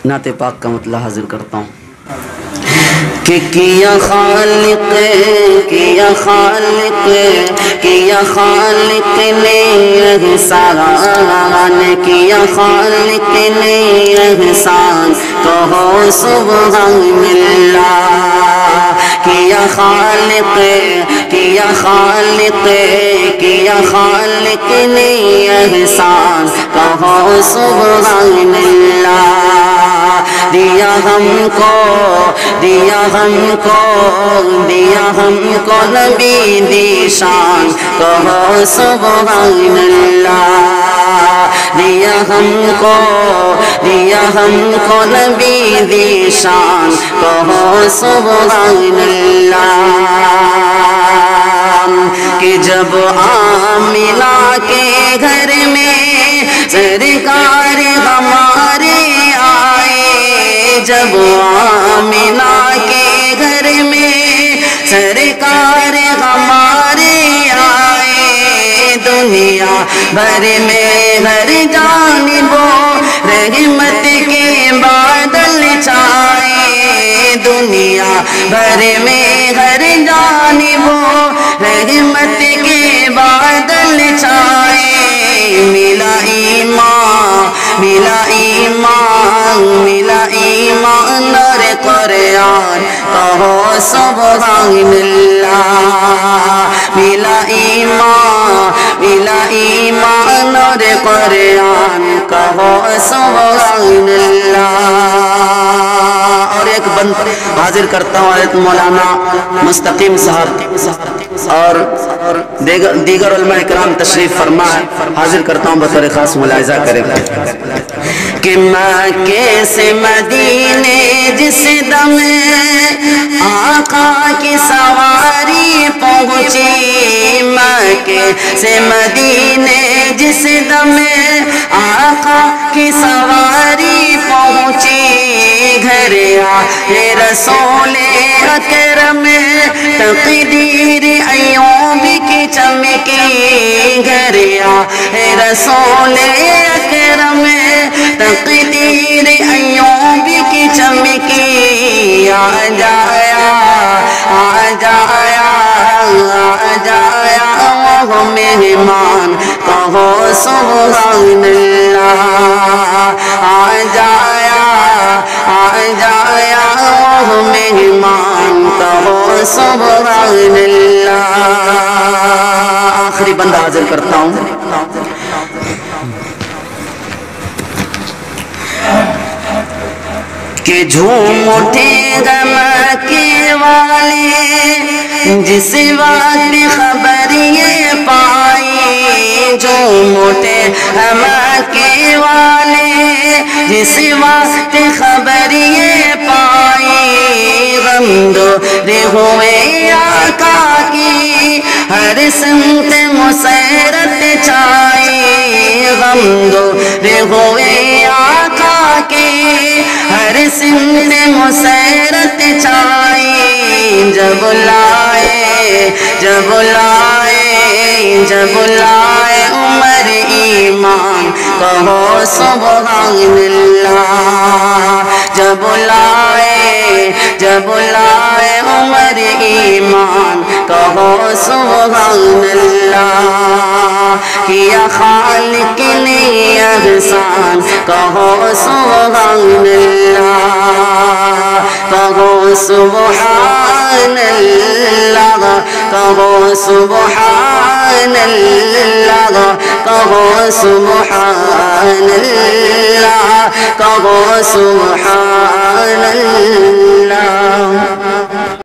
نعت پاک کا مطلع حاضر کرتا ہوں کہ کیا خالق نے احسان، کیا خالق نے احسان، کہو سبحان اللہ۔ کیا خالق نے احسان، کہو سبحان اللہ۔ دیا ہم کو نبی دی شان، کہو سبحان اللہ۔ دیا ہم کو نبی دی شان، کہو سبحان اللہ۔ کہ جب آمنہ کے گھر میں سرکار ہمارے آئے، جب آمنہ کے گھر میں سرکار ہمارے آئے، دنیا بھر میں ہر جانبوں رحمت کے بادل چھائے، دنیا بھر میں ہر جانبوں رحمت کے بادل چھائے۔ ملا ایمان اور قرآن، کہو سبحان اللہ۔ ملا ایمان اور قرآن، کہو سبحان اللہ۔ اور ایک بند حاضر کرتا ہوں حضرت مولانا مستقیم صاحب اور دیگر علماء اکرام تشریف فرما ہے، حاضر کرتا ہوں بطور خاص ملاحظہ کرے کہ مکے سے مدینے جس دم آقا کی سواری پہنچی، مکے سے مدینے جس دم آقا کی سواری پہنچی، گھر آئے رسول اکرم تقدیر ایوب کی چمکی، گھر آئے رسول اکرم تقدیر ایوب کی چمکی، آ جایا وہ مہمان، کہو سبحان اللہ۔ آ جایا وہ مہمان، کہو سبحان اللہ۔ آخری بندہ حاضر کرتا ہوں کہ جھوم اٹھے غم کے والے جس وقت خبر یہ پائی، جھوم اٹھے غم کے والے جس وقت خبر یہ پائی، غم دور ہوئے آقا کی ہر سمت مسیرت چھائی، غم دور ہوئے آقا کی ہر سمت مسیرت چھائی، جب لائے عمر ایمان، کہو سبحان اللہ۔ جب لائے عمر ایمان، کہو سبحان اللہ۔ کیا خالق نے احسان، کہو سبحان اللہ۔ کہو سبحان اللہ، کہو سبحان اللہ، کہو سبحان اللہ، کہو سبحان اللہ۔